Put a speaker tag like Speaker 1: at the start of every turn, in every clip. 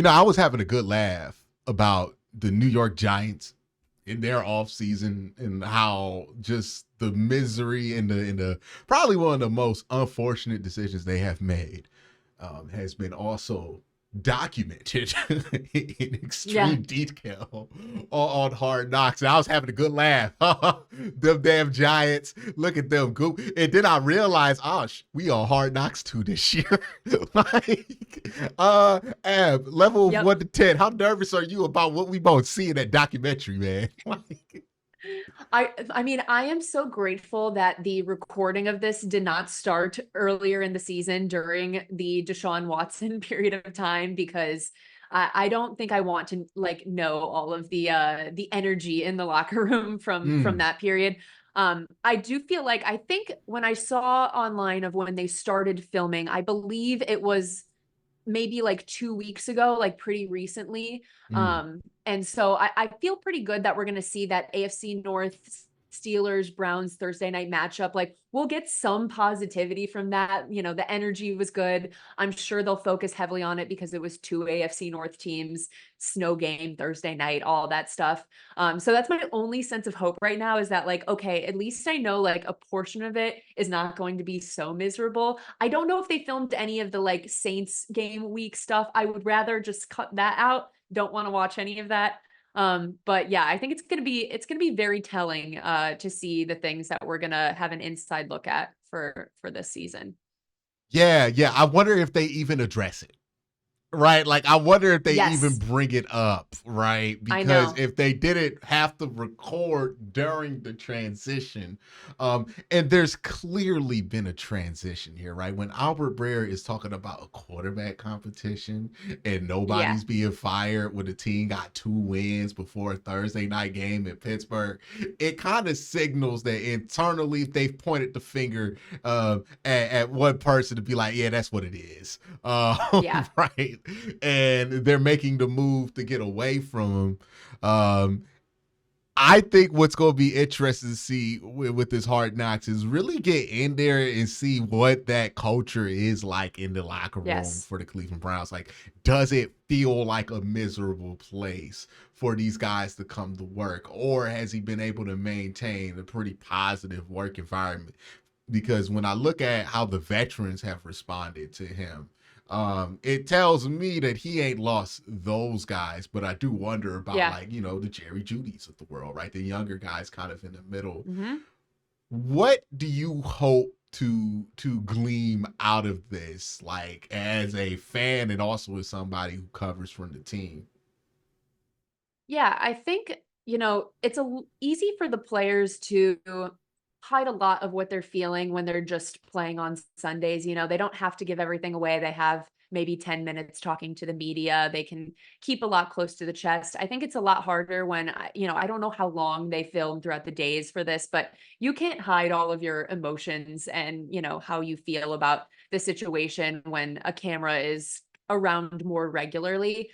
Speaker 1: I was having a good laugh about the New York Giants in their offseason and how just the misery and the probably one of the most unfortunate decisions they have made has been also documented in
Speaker 2: Yeah.
Speaker 1: extreme detail on Hard Knocks. And I was having a good laugh. Them damn Giants. Look at them. Goop. And then I realized, oh, we on Hard Knocks 2 this year. like, Ab, level of
Speaker 2: Yep.
Speaker 1: 1 to 10, how nervous are you about what we both see in that documentary, man? like,
Speaker 2: I mean, I am so grateful that the recording of this did not start earlier in the season during the Deshaun Watson period of time because I don't think I want to like know all of the energy in the locker room from
Speaker 1: mm,
Speaker 2: that period. I do feel like I think when I saw online of when they started filming, I believe it was maybe like 2 weeks ago, like pretty recently.
Speaker 1: mm.
Speaker 2: And so I feel pretty good that we're going to see that AFC North Steelers Browns Thursday night matchup. Like we'll get some positivity from that. You know, the energy was good. I'm sure they'll focus heavily on it because it was two AFC North teams, snow game Thursday night, all that stuff. So that's my only sense of hope right now is that like, okay, at least I know like a portion of it is not going to be so miserable. I don't know if they filmed any of the like Saints game week stuff. I would rather just cut that out. Don't want to watch any of that. But yeah, I think it's gonna be very telling to see the things that we're gonna have an inside look at for this season.
Speaker 1: Yeah, yeah. I wonder if they even address it. Right. Like, I wonder if they even
Speaker 2: Yes,
Speaker 1: bring it up. Right.
Speaker 2: I
Speaker 1: Because
Speaker 2: know.
Speaker 1: if they didn't have to record during the transition, and there's clearly been a transition here, right? When Albert Breer is talking about a quarterback competition and
Speaker 2: Yeah.
Speaker 1: nobody's being fired when the team got 2 wins before a Thursday night game in Pittsburgh, it kind of signals that internally they've pointed the finger at one person to be like, yeah, that's what it is.
Speaker 2: Yeah.
Speaker 1: Right. And they're making the move to get away from him. I think what's going to be interesting to see with this Hard Knocks is really get in there and see what that culture is like in the locker room
Speaker 2: Yes.
Speaker 1: for the Cleveland Browns. Like, does it feel like a miserable place for these guys to come to work? Or has he been able to maintain a pretty positive work environment? Because when I look at how the veterans have responded to him, it tells me that he ain't lost those guys, but I do wonder about,
Speaker 2: Yeah.
Speaker 1: like, the Jerry Judys of the world, right? The younger guys kind of in the middle.
Speaker 2: Hmm.
Speaker 1: What do you hope to glean out of this, like as a fan and also as somebody who covers from the team?
Speaker 2: Yeah, I think, it's easy for the players to hide a lot of what they're feeling when they're just playing on Sundays. They don't have to give everything away. They have maybe 10 minutes talking to the media. They can keep a lot close to the chest. I think it's a lot harder when, I don't know how long they film throughout the days for this, but you can't hide all of your emotions and, how you feel about the situation when a camera is around more regularly.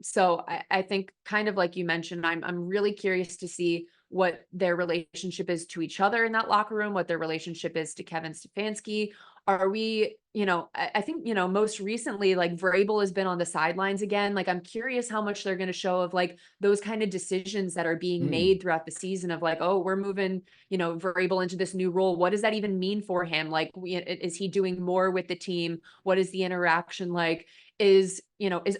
Speaker 2: So I think kind of like you mentioned, I'm really curious to see what their relationship is to each other in that locker room, what their relationship is to Kevin Stefanski. Are we, I think, most recently, like Vrabel has been on the sidelines again. Like, I'm curious how much they're going to show of like those kind of decisions that are being
Speaker 1: Mm.
Speaker 2: made throughout the season of like, oh, we're moving, Vrabel into this new role. What does that even mean for him? Like, is he doing more with the team? What is the interaction like? Is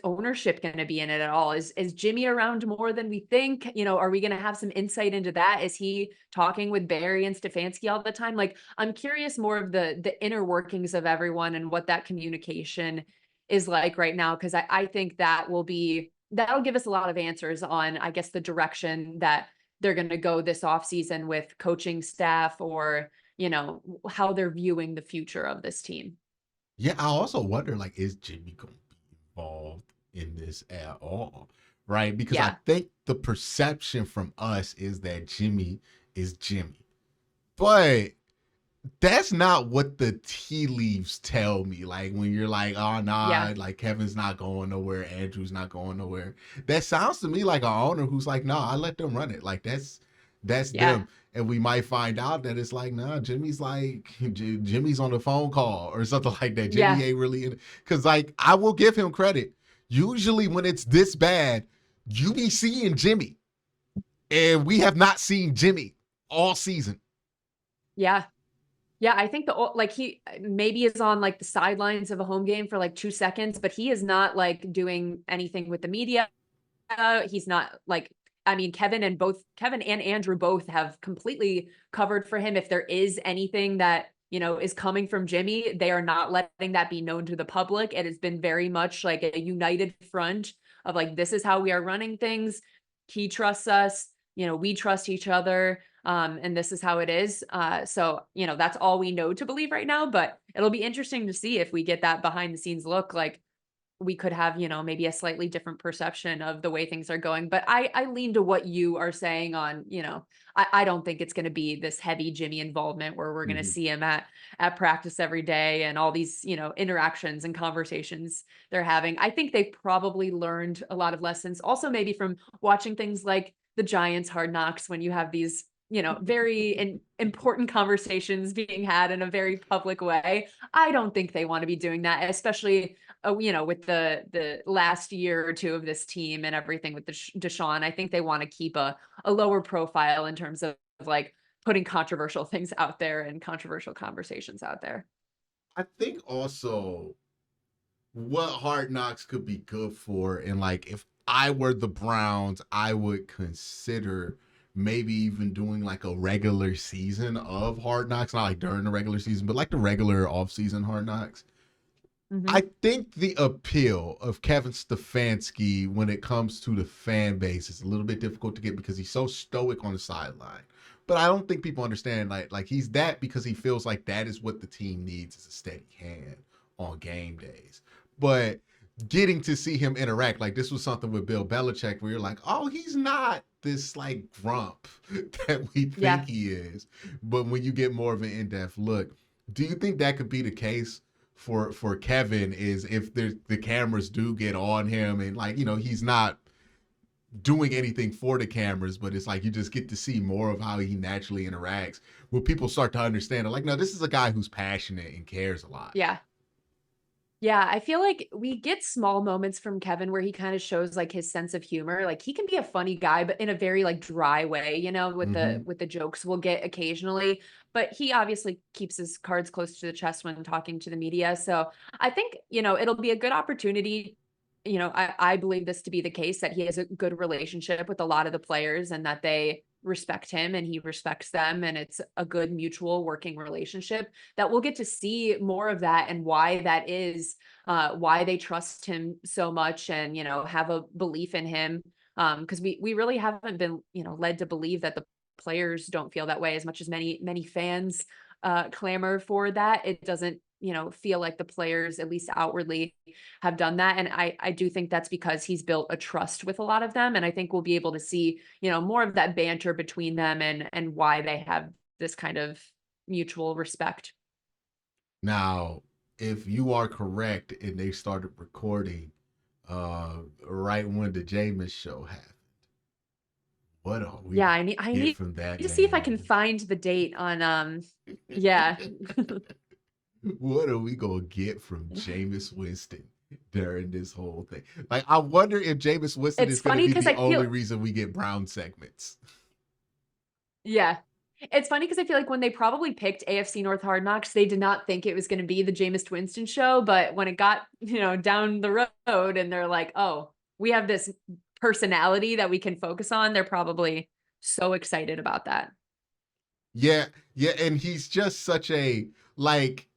Speaker 2: ownership going to be in it at all? Is Jimmy around more than we think? Are we going to have some insight into that? Is he talking with Barry and Stefanski all the time? Like, I'm curious more of the inner workings of everyone and what that communication is like right now, because I think that'll give us a lot of answers on, I guess, the direction that they're going to go this off season with coaching staff, or how they're viewing the future of this team.
Speaker 1: Yeah, I also wonder, like, is Jimmy going to be involved in this at all? Right? Because I
Speaker 2: Yeah.
Speaker 1: think the perception from us is that Jimmy is Jimmy. But that's not what the tea leaves tell me. Like, when you're like, oh,
Speaker 2: Yeah.
Speaker 1: nah, like Kevin's not going nowhere, Andrew's not going nowhere. That sounds to me like an owner who's like, nah, I let them run it. Like, that's
Speaker 2: Yeah.
Speaker 1: them. And we might find out that it's like, nah, Jimmy's on the phone call or something like that. Jimmy
Speaker 2: Yeah.
Speaker 1: ain't really in it. Cause like, I will give him credit. Usually when it's this bad, you be seeing Jimmy. And we have not seen Jimmy all season.
Speaker 2: Yeah. Yeah, I think like he maybe is on like the sidelines of a home game for like 2 seconds, but he is not like doing anything with the media. He's not like, I mean, Kevin and Andrew both have completely covered for him. If there is anything that, is coming from Jimmy, they are not letting that be known to the public. It has been very much like a united front of like, this is how we are running things. He trusts us, we trust each other. And this is how it is. So, that's all we know to believe right now, but it'll be interesting to see if we get that behind the scenes look. Like, we could have, maybe a slightly different perception of the way things are going. But I lean to what you are saying on, I don't think it's going to be this heavy Jimmy involvement where we're going to
Speaker 1: Mhm.
Speaker 2: see him at practice every day and all these, interactions and conversations they're having. I think they've probably learned a lot of lessons. Also, maybe from watching things like the Giants Hard Knocks when you have these, very important conversations being had in a very public way. I don't think they want to be doing that, especially with the last year or two of this team and everything with the Deshaun. I think they want to keep a lower profile in terms of like putting controversial things out there and controversial conversations out there.
Speaker 1: I think also what Hard Knocks could be good for, and like if I were the Browns, I would consider maybe even doing like a regular season of Hard Knocks, not like during the regular season, but like the regular off-season Hard Knocks. I
Speaker 2: Hmm.
Speaker 1: think the appeal of Kevin Stefanski when it comes to the fan base is a little bit difficult to get because he's so stoic on the sideline. But I don't think people understand like he's that because he feels like that is what the team needs is a steady hand on game days. But getting to see him interact, like this was something with Bill Belichick where you're like, oh, he's not this like grump that we think
Speaker 2: Yeah.
Speaker 1: he is. But when you get more of an in-depth look, do you think that could be the case for Kevin is if the cameras do get on him and like he's not doing anything for the cameras, but it's like you just get to see more of how he naturally interacts. When people start to understand, like, no, this is a guy who's passionate and cares a lot.
Speaker 2: Yeah. Yeah, I feel like we get small moments from Kevin where he kind of shows like his sense of humor. Like he can be a funny guy, but in a very like dry way, with the
Speaker 1: Mm-hmm.
Speaker 2: with the jokes we'll get occasionally. But he obviously keeps his cards close to the chest when talking to the media. So I think, it'll be a good opportunity. I believe this to be the case that he has a good relationship with a lot of the players and that they respect him and he respects them. And it's a good mutual working relationship that we'll get to see more of that and why that is, why they trust him so much and, have a belief in him. Because we really haven't been, led to believe that the players don't feel that way as much as many fans clamor for that. It doesn't, feel like the players, at least outwardly, have done that. And I do think that's because he's built a trust with a lot of them. And I think we'll be able to see, more of that banter between them and why they have this kind of mutual respect.
Speaker 1: Now, if you are correct and they started recording right when the Jameis show happened, what are we
Speaker 2: Yeah,
Speaker 1: gonna
Speaker 2: I
Speaker 1: get
Speaker 2: need
Speaker 1: from that
Speaker 2: to see if I can
Speaker 1: man?
Speaker 2: find the date on yeah.
Speaker 1: What are we gonna get from Jameis Winston during this whole thing? Like, I wonder if Jameis Winston
Speaker 2: It's
Speaker 1: is gonna
Speaker 2: funny
Speaker 1: be
Speaker 2: because
Speaker 1: the
Speaker 2: I feel
Speaker 1: only reason we get Brown segments.
Speaker 2: yeah. It's funny because I feel like when they probably picked AFC North Hard Knocks, they did not think it was gonna be the Jameis Winston show, but when it got, down the road and they're like, "Oh, we have this personality that we can focus on," they're probably so excited about that.
Speaker 1: Yeah, yeah, and he's just such a like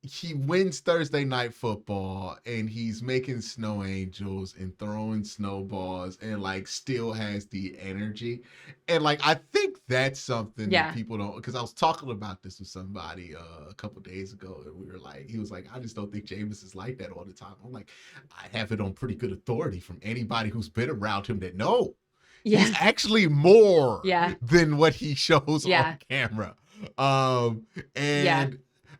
Speaker 1: he wins Thursday night football and he's making snow angels and throwing snowballs and like still has the energy. And like I think that's something that
Speaker 2: Yeah.
Speaker 1: people don't because I was talking about this with somebody a couple days ago and we were like, he was like, I just don't think Jameis is like that all the time. I'm like, I have it on pretty good authority from anybody who's been around him that no, he's
Speaker 2: Yeah.
Speaker 1: actually more
Speaker 2: Yeah.
Speaker 1: than what he shows on
Speaker 2: Yeah.
Speaker 1: camera. Um,
Speaker 2: Yeah.
Speaker 1: and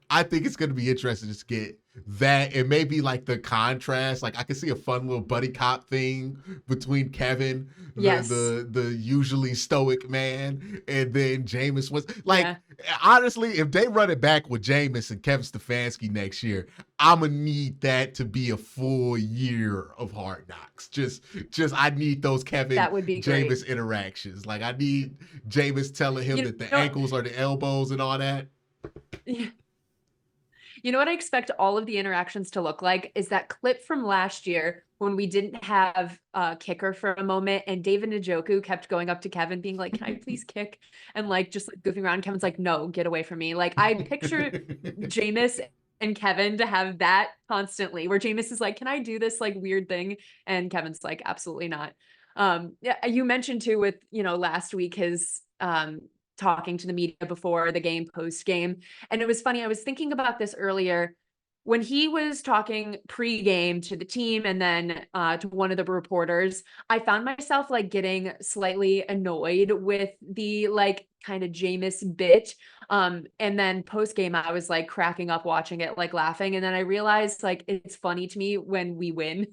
Speaker 1: I think it's going to be interesting to get that, and maybe like the contrast. Like I can see a fun little buddy cop thing between Kevin,
Speaker 2: Yes.
Speaker 1: the usually stoic man, and then Jameis was like,
Speaker 2: Yeah.
Speaker 1: honestly, if they run it back with Jameis and Kevin Stefanski next year, I'm gonna need that to be a full year of Hard Knocks. Just I need those Kevin
Speaker 2: That would be great.
Speaker 1: Jameis interactions. Like I need Jameis telling him
Speaker 2: You
Speaker 1: that the
Speaker 2: know,
Speaker 1: ankles are the elbows and all that.
Speaker 2: you know what I expect all of the interactions to look like is that clip from last year when we didn't have a kicker for a moment and David Njoku kept going up to Kevin being like, "Can I please kick?" and like just like goofing around. Kevin's like, "No, get away from me." Like I picture Jameis and Kevin to have that constantly where Jameis is like, "Can I do this like weird thing?" And Kevin's like, "Absolutely not." Yeah, you mentioned too with, last week his talking to the media before the game, post game. And it was funny. I was thinking about this earlier when he was talking pre-game to the team and then to one of the reporters. I found myself like getting slightly annoyed with the like kind of Jameis bit. And then post game, I was like cracking up watching it, like laughing. And then I realized like it's funny to me when we win.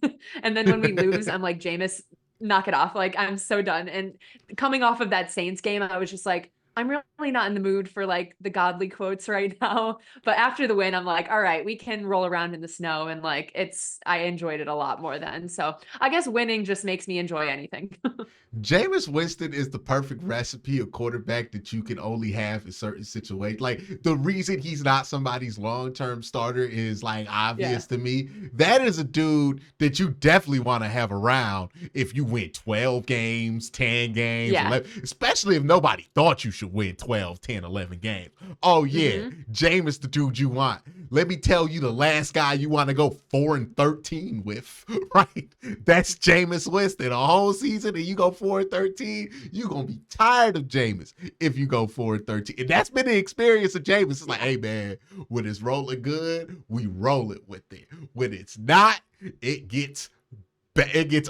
Speaker 2: And then when we lose, I'm like, Jameis, knock it off. Like I'm so done. And coming off of that Saints game, I was just like, I'm really not in the mood for like the godly quotes right now. But after the win, I'm like, all right, we can roll around in the snow. And like, I enjoyed it a lot more then. So I guess winning just makes me enjoy anything.
Speaker 1: Jameis Winston is the perfect recipe of quarterback that you can only have in certain situations. Like the reason he's not somebody's long-term starter is like
Speaker 2: Yeah.
Speaker 1: obvious to me. That is a dude that you definitely want to have around if you win 12 games, 10 games,
Speaker 2: Yeah.
Speaker 1: 11, especially if nobody thought you should win 12, 10, 11 games. Oh yeah,
Speaker 2: Mm-hmm.
Speaker 1: Jameis the dude you want. Let me tell you the last guy you want to go 4-13 with, right? That's Jameis Winston. A whole season and you go 4-13, you're going to be tired of Jameis if you go 4-13. And that's been the experience of Jameis. It's like, hey, man, when it's rolling good, we roll it with it. When it's not, it gets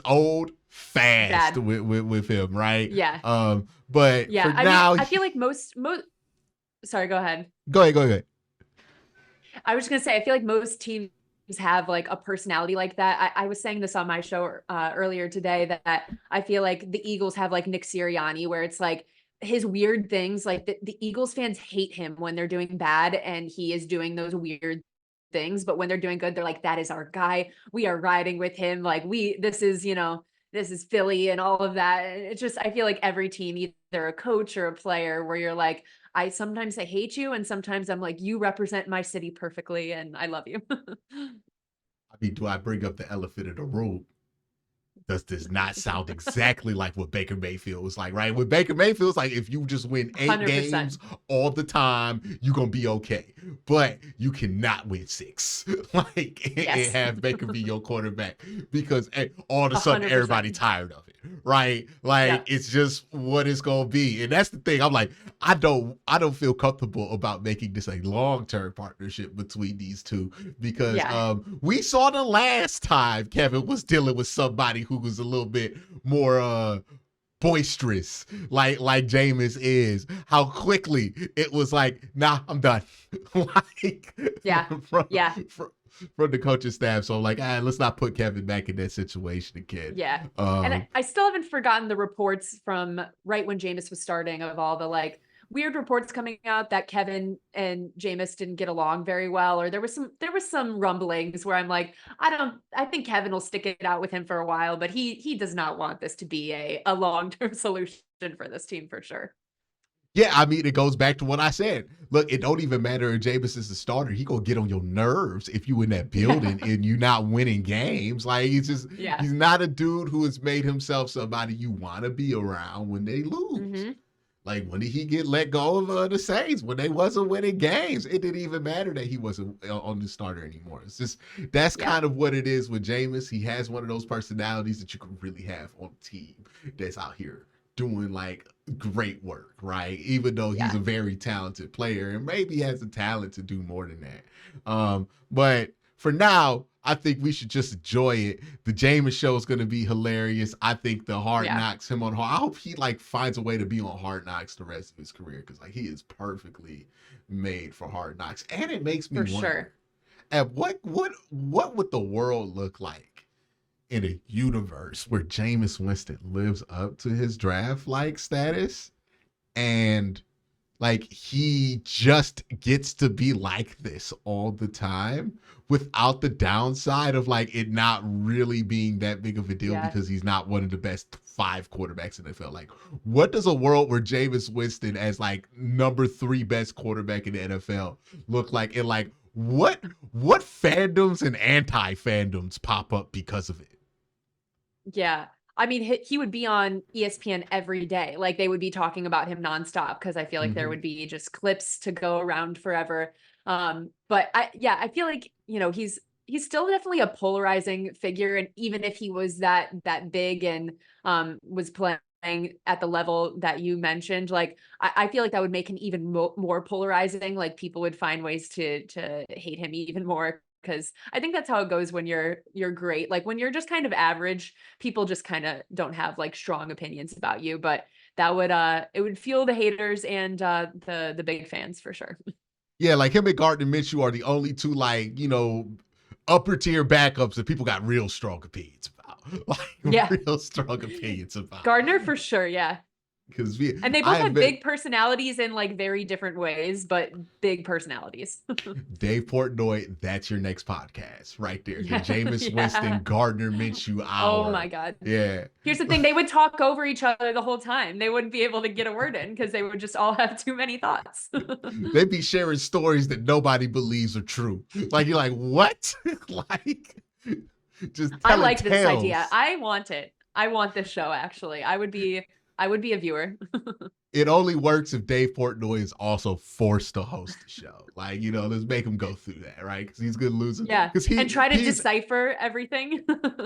Speaker 1: old fast
Speaker 2: Bad.
Speaker 1: with him, right?
Speaker 2: Yeah.
Speaker 1: But
Speaker 2: Yeah.
Speaker 1: for
Speaker 2: I mean,
Speaker 1: now,
Speaker 2: I feel like sorry, go ahead.
Speaker 1: go ahead.
Speaker 2: I was just gonna say, I feel like most teams have like a personality like that. I was saying this on my show earlier today that I feel like the Eagles have like Nick Sirianni, where it's like his weird things. Like the Eagles fans hate him when they're doing bad, and he is doing those weird things. But when they're doing good, they're like, "That is our guy. We are riding with him. Like this is Philly and all of that." And it's just, I feel like every team, either a coach or a player, where you're like, I hate you, and sometimes I'm like, you represent my city perfectly, and I love you.
Speaker 1: I mean, do I bring up the elephant in the room? Does not sound exactly like what Baker Mayfield was like, right? With Baker Mayfield, it's like if you just win 8
Speaker 2: 100%.
Speaker 1: games all the time, you're gonna be okay. But you cannot win 6, like and
Speaker 2: Yes.
Speaker 1: have Baker be your quarterback because all of a sudden everybody
Speaker 2: 100%.
Speaker 1: tired of it, right? Like
Speaker 2: Yep.
Speaker 1: it's just what it's gonna be, and that's the thing. I'm like, I don't feel comfortable about making this a long-term partnership between these two because
Speaker 2: Yeah.
Speaker 1: we saw the last time Kevin was dealing with somebody who was a little bit more boisterous, like Jameis is, how quickly it was like, nah, I'm done. Like
Speaker 2: Yeah.
Speaker 1: from,
Speaker 2: Yeah.
Speaker 1: from from the coaching staff. So like, let's not put Kevin back in that situation again.
Speaker 2: Yeah. And
Speaker 1: Um,
Speaker 2: I still haven't forgotten the reports from right when Jameis was starting of all the like weird reports coming out that Kevin and Jameis didn't get along very well, or there was some rumblings where I'm like, I think Kevin will stick it out with him for a while, but he does not want this to be a long-term solution for this team for sure.
Speaker 1: Yeah, I mean, it goes back to what I said. Look, it don't even matter if Jameis is the starter. He gonna get on your nerves if you in that building and you not winning games. Like
Speaker 2: Yeah.
Speaker 1: he's not a dude who has made himself somebody you want to be around when they lose.
Speaker 2: Hmm.
Speaker 1: Like when did he get let go of the Saints when they wasn't winning games? It didn't even matter that he wasn't on the starter anymore. It's just that's
Speaker 2: Yeah.
Speaker 1: kind of what it is with Jameis. He has one of those personalities that you can really have on a team that's out here doing like great work, right? Even though he's
Speaker 2: Yeah.
Speaker 1: a very talented player and maybe has the talent to do more than that. But for now, I think we should just enjoy it. The Jameis show is going to be hilarious. I think the Hard
Speaker 2: Yeah,
Speaker 1: Knocks him on. I hope he like finds a way to be on Hard Knocks the rest of his career because like he is perfectly made for Hard Knocks. And it makes me
Speaker 2: for
Speaker 1: wonder
Speaker 2: sure.
Speaker 1: at what would the world look like in a universe where Jameis Winston lives up to his draft like status and like he just gets to be like this all the time without the downside of like it not really being that big of a deal
Speaker 2: Yeah.
Speaker 1: because he's not one of the best 5 quarterbacks in the NFL. Like, what does a world where Jameis Winston as like number 3 best quarterback in the NFL look like? And like what fandoms and anti-fandoms pop up because of it?
Speaker 2: Yeah. I mean, he would be on ESPN every day. Like they would be talking about him nonstop because I feel like there
Speaker 1: Mm-hmm.
Speaker 2: would be just clips to go around forever. But yeah, I feel like, he's still definitely a polarizing figure. And even if he was that big and was playing at the level that you mentioned, like I feel like that would make him even more polarizing. Like people would find ways to hate him even more because I think that's how it goes when you're great. Like when you're just kind of average, people just kind of don't have like strong opinions about you. But that would it would fuel the haters and the big fans for sure.
Speaker 1: Yeah, like him and Gardner Minshew are the only two like, upper tier backups that people got real strong opinions about. Like
Speaker 2: Yeah.
Speaker 1: real strong opinions about.
Speaker 2: Gardner for sure, yeah.
Speaker 1: Because
Speaker 2: And they
Speaker 1: I
Speaker 2: both have
Speaker 1: admit
Speaker 2: big personalities in like very different ways, but big personalities.
Speaker 1: Dave Portnoy, that's your next podcast right there. The
Speaker 2: Yeah.
Speaker 1: Jameis
Speaker 2: Yeah.
Speaker 1: Winston Gardner Minshew
Speaker 2: Oh my
Speaker 1: hour.
Speaker 2: God.
Speaker 1: Yeah.
Speaker 2: Here's the thing, they would talk over each other the whole time. They wouldn't be able to get a word in because they would just all have too many thoughts.
Speaker 1: They be sharing stories that nobody believes are true. Like you're like, what? Like just
Speaker 2: I
Speaker 1: telling
Speaker 2: like this idea.
Speaker 1: tales.
Speaker 2: I want it. I want this show actually. I would be a viewer.
Speaker 1: It only works if Dave Portnoy is also forced to host the show. Like, let's make him go through that, right? Because he's gonna lose it.
Speaker 2: Yeah.
Speaker 1: Because
Speaker 2: And try to
Speaker 1: he's
Speaker 2: decipher everything.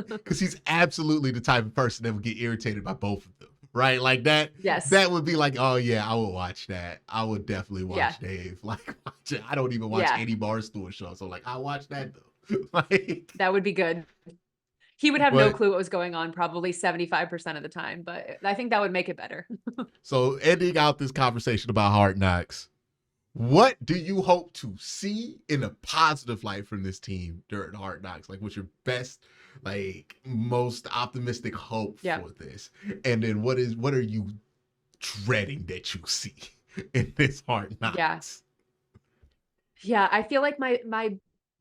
Speaker 1: because he's absolutely the type of person that would get irritated by both of them, right? Like that.
Speaker 2: Yes.
Speaker 1: That would be like, oh yeah, I would watch that. I would definitely
Speaker 2: Yeah.
Speaker 1: watch Dave. Like, watch it. I don't even watch
Speaker 2: Yeah.
Speaker 1: any Barstool show, so like, I watch that though. Like,
Speaker 2: That would be good. He would have no
Speaker 1: but
Speaker 2: clue what was going on probably 75% of the time, but I think that would make it better.
Speaker 1: so ending out this conversation about Hard Knocks, what do you hope to see in a positive light from this team during Hard Knocks? Like, what's your best, like, most optimistic hope
Speaker 2: Yeah.
Speaker 1: for this? And then what are you dreading that you see in this Hard
Speaker 2: Yeah.
Speaker 1: Knocks?
Speaker 2: Yeah, I feel like my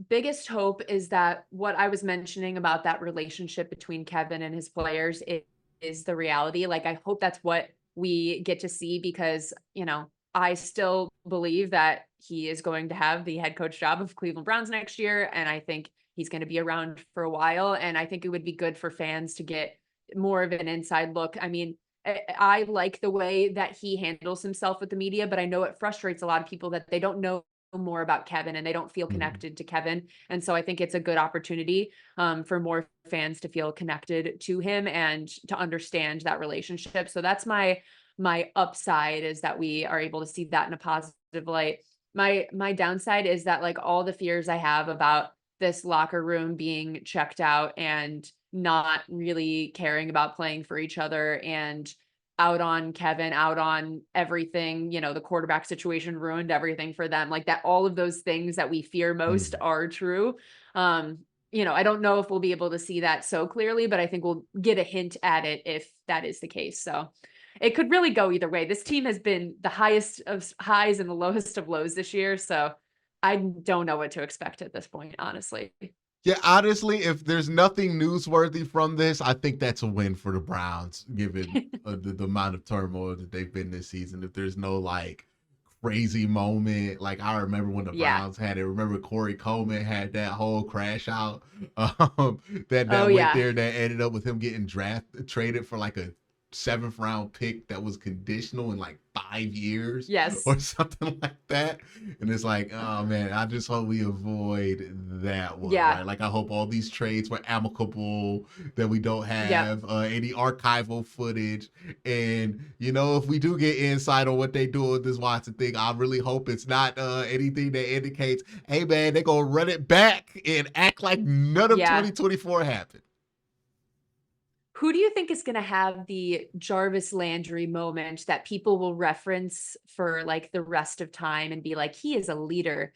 Speaker 2: biggest hope is that what I was mentioning about that relationship between Kevin and his players is the reality. Like I hope that's what we get to see because, I still believe that he is going to have the head coach job of Cleveland Browns next year and I think he's going to be around for a while and I think it would be good for fans to get more of an inside look. I mean, I like the way that he handles himself with the media, but I know it frustrates a lot of people that they don't know more about Kevin and they don't feel
Speaker 1: Mhm.
Speaker 2: connected to Kevin. And so I think it's a good opportunity for more fans to feel connected to him and to understand that relationship. So that's my upside is that we are able to see that in a positive light. My downside is that like all the fears I have about this locker room being checked out and not really caring about playing for each other and out on Kevin, out on everything, the quarterback situation ruined everything for them. Like that, all of those things that we fear most
Speaker 1: Mhm.
Speaker 2: are true. I don't know if we'll be able to see that so clearly, but I think we'll get a hint at it if that is the case. So it could really go either way. This team has been the highest of highs and the lowest of lows this year. So I don't know what to expect at this point, honestly.
Speaker 1: Yeah, honestly, if there's nothing newsworthy from this, I think that's a win for the Browns, given the amount of turmoil that they've been this season. If there's no like crazy moment, like I remember when the
Speaker 2: Yeah.
Speaker 1: Browns had it. Remember Corey Coleman had that whole crash out that
Speaker 2: Oh
Speaker 1: went
Speaker 2: yeah.
Speaker 1: there that ended up with him getting traded for like a seventh round pick that was conditional in like 5 years
Speaker 2: Yes.
Speaker 1: or something like that. And it's like, oh man, I just hope we avoid that one,
Speaker 2: Yeah.
Speaker 1: right? Like, I hope all these trades were amicable, that we don't
Speaker 2: Yep.
Speaker 1: have any archival footage. And, you know, if we do get insight on what they do with this Watson thing, I really hope it's not anything that indicates, hey man, they're going to run it back and act like none of
Speaker 2: Yeah.
Speaker 1: 2024 happened.
Speaker 2: Who do you think is going to have the Jarvis Landry moment that people will reference for like the rest of time and be like, he is a leader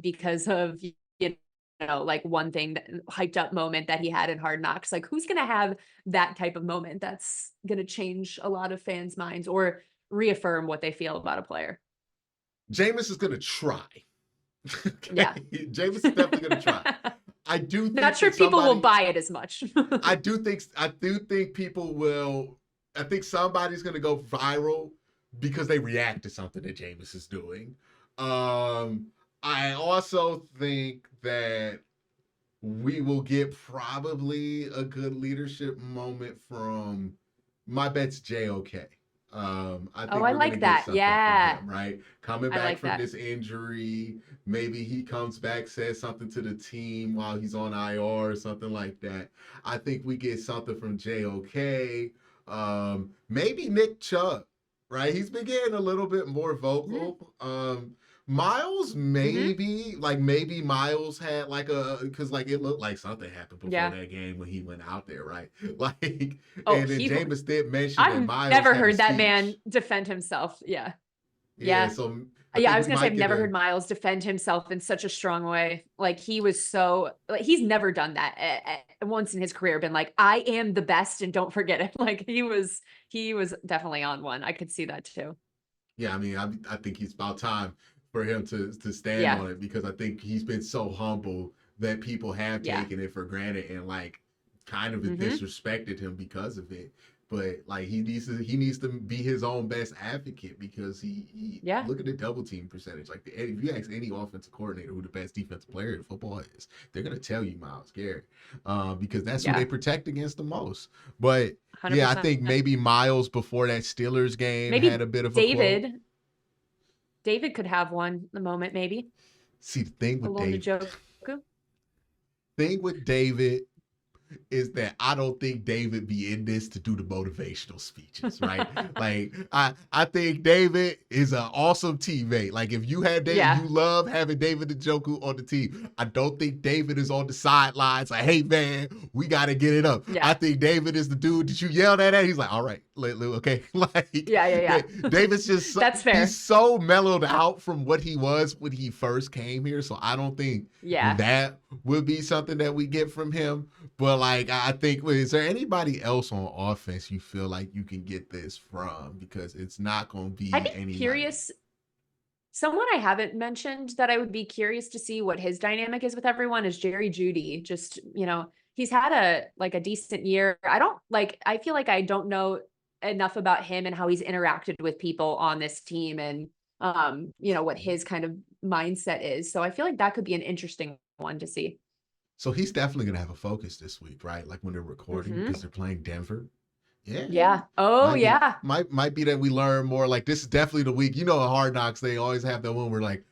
Speaker 2: because of, you know, like one thing that hyped up moment that he had in Hard Knocks? Like, who's going to have that type of moment that's going to change a lot of fans' minds or reaffirm what they feel about a player?
Speaker 1: Jameis is going to try. Okay?
Speaker 2: Yeah.
Speaker 1: Jameis is definitely going to try. I do
Speaker 2: Not
Speaker 1: think
Speaker 2: sure
Speaker 1: that
Speaker 2: people will
Speaker 1: somebody,
Speaker 2: buy it as much.
Speaker 1: I do think people will. I think somebody's gonna go viral because they react to something that Jameis is doing. I also think that we will get probably a good leadership moment from, my bet's JOK. I
Speaker 2: Oh,
Speaker 1: think
Speaker 2: I
Speaker 1: we're gonna
Speaker 2: like
Speaker 1: get
Speaker 2: that.
Speaker 1: something from
Speaker 2: Yeah.
Speaker 1: him, right? Coming
Speaker 2: I
Speaker 1: back
Speaker 2: like
Speaker 1: from
Speaker 2: that.
Speaker 1: this injury, maybe he comes back, says something to the team while he's on IR or something like that. I think we get something from JOK. Maybe Nick Chubb, right? He's been getting a little bit more
Speaker 2: Mm,
Speaker 1: vocal. Miles,
Speaker 2: hmm.
Speaker 1: maybe Miles had like because like it looked like something happened before
Speaker 2: Yeah.
Speaker 1: that game when he went out there, right? Like,
Speaker 2: Oh,
Speaker 1: and then
Speaker 2: he
Speaker 1: Jameis did mention that
Speaker 2: I've
Speaker 1: Miles
Speaker 2: never
Speaker 1: had a
Speaker 2: heard that man
Speaker 1: speech.
Speaker 2: defend himself. Yeah.
Speaker 1: Yeah,
Speaker 2: Yeah.
Speaker 1: so I
Speaker 2: Yeah, I
Speaker 1: think
Speaker 2: was
Speaker 1: we
Speaker 2: gonna say I've
Speaker 1: might get
Speaker 2: never
Speaker 1: a.
Speaker 2: heard Miles defend himself in such a strong way. Like he was so like he's never done that once in his career. Been like, I am the best, and don't forget it. Like he was definitely on one. I could see that too.
Speaker 1: Yeah, I mean, I think it's about time for him to stand
Speaker 2: Yeah.
Speaker 1: on it, because I think he's been so humble that people have
Speaker 2: Yeah.
Speaker 1: taken it for granted and like kind of
Speaker 2: Hmm.
Speaker 1: disrespected him because of it. But like he needs to be his own best advocate, because he
Speaker 2: Yeah.
Speaker 1: look at the double team percentage. Like, if you ask any offensive coordinator who the best defensive player in football is, they're gonna tell you Myles Garrett, because that's who they
Speaker 2: Yeah.
Speaker 1: protect against the most. But yeah, I
Speaker 2: 100%.
Speaker 1: think maybe Miles before that Steelers game had
Speaker 2: Maybe
Speaker 1: a bit of a quote.
Speaker 2: David. David could have one the moment, maybe.
Speaker 1: See, the thing with
Speaker 2: Along to
Speaker 1: David,
Speaker 2: Joku.
Speaker 1: thing with David is that I don't think David be in this to do the motivational speeches, right? Like, I think David is an awesome teammate. Like, if you had David, you
Speaker 2: Yeah.
Speaker 1: love having David Njoku on the team. I don't think David is on the sidelines like, hey man, we got to get it up. I
Speaker 2: Yeah.
Speaker 1: think David is the dude that you yelled at. He's like, all right, okay. Like,
Speaker 2: Yeah. Yeah. Yeah.
Speaker 1: David's just
Speaker 2: That's
Speaker 1: he's
Speaker 2: fair.
Speaker 1: so mellowed out from what he was when he first came here. So I don't think
Speaker 2: Yeah.
Speaker 1: that would be something that we get from him. But like, I think, is there anybody else on offense you feel like you can get this from? Because it's not going to
Speaker 2: I'd
Speaker 1: be
Speaker 2: be
Speaker 1: anybody.
Speaker 2: curious. Someone I haven't mentioned that I would be curious to see what his dynamic is with everyone is Jerry Judy. Just, he's had a decent year. I feel like I don't know enough about him and how he's interacted with people on this team and what his kind of mindset is. So I feel like that could be an interesting one to see.
Speaker 1: So he's definitely going to have a focus this week, right? Like when they're recording,
Speaker 2: Hmm.
Speaker 1: because they're playing Denver. Yeah,
Speaker 2: Yeah. Oh
Speaker 1: might be
Speaker 2: yeah.
Speaker 1: might be that we learn more. Like, this is definitely the week. You know, in Hard Knocks, they always have that one where like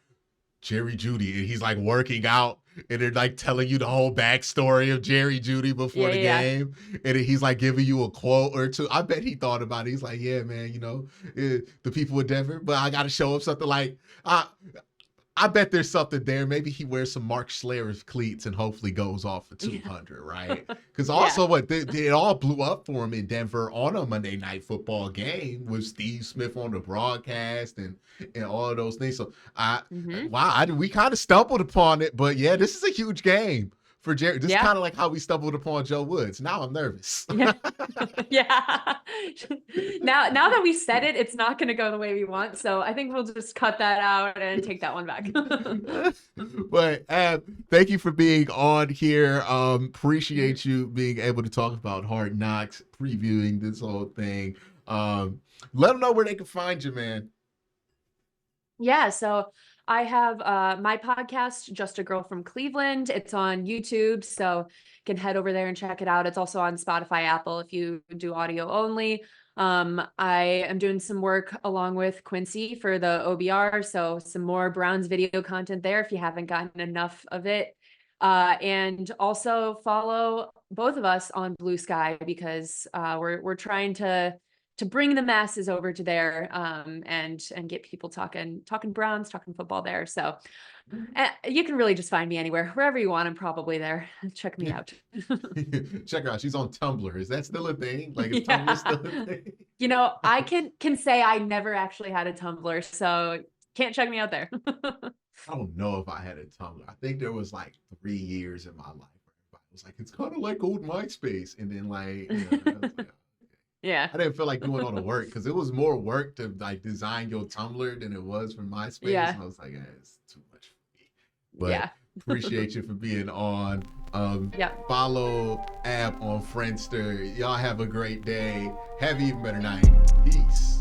Speaker 1: Jerry Judy, and he's like working out, and they're like telling you the whole backstory of Jerry Judy before
Speaker 2: Yeah.
Speaker 1: the
Speaker 2: Yeah.
Speaker 1: game, and he's like giving you a quote or two. I bet he thought about it. He's like, yeah, man, the people in Denver, but I got to show up something like, I bet there's something there. Maybe he wears some Mark Schlereth cleats and hopefully goes off for
Speaker 2: Yeah.
Speaker 1: 200, right? Because
Speaker 2: Yeah.
Speaker 1: also, it all blew up for him in Denver on a Monday Night Football game with Steve Smith on the broadcast and all of those things. So
Speaker 2: Hmm.
Speaker 1: we kind of stumbled upon it, but yeah, this is a huge game for Jerry. This is
Speaker 2: Yeah.
Speaker 1: kind of like how we stumbled upon Joe Woods. Now I'm nervous.
Speaker 2: Yeah. Yeah. Now that we said it, it's not going to go the way we want. So I think we'll just cut that out and take that one back.
Speaker 1: But thank you for being on here. Appreciate you being able to talk about Hard Knocks, previewing this whole thing. Let them know where they can find you, man.
Speaker 2: Yeah. So I have my podcast, Just a Girl from Cleveland. It's on YouTube, so you can head over there and check it out. It's also on Spotify, Apple if you do audio only. I am doing some work along with Quincy for the OBR, so some more Browns video content there if you haven't gotten enough of it. And also follow both of us on Blue Sky because we're trying to bring the masses over to there and get people talking Browns, talking football there. So you can really just find me anywhere, wherever you want. I'm probably there. Check me out.
Speaker 1: Check her out. She's on Tumblr. Is that still a thing? Like, is
Speaker 2: Yeah.
Speaker 1: Tumblr still a thing?
Speaker 2: You know, I can say I never actually had a Tumblr, so can't check me out there.
Speaker 1: I don't know if I had a Tumblr. I think there was like 3 years in my life where everybody was like, it's kind of like old MySpace. And then like, I was like,
Speaker 2: Yeah.
Speaker 1: I didn't feel like doing all the work because it was more work to like design your Tumblr than it was for MySpace.
Speaker 2: Yeah.
Speaker 1: And I was like, it's too much for me. But
Speaker 2: Yeah.
Speaker 1: appreciate you for being on.
Speaker 2: Yep.
Speaker 1: Follow App on Friendster. Y'all have a great day. Have an even better night. Peace.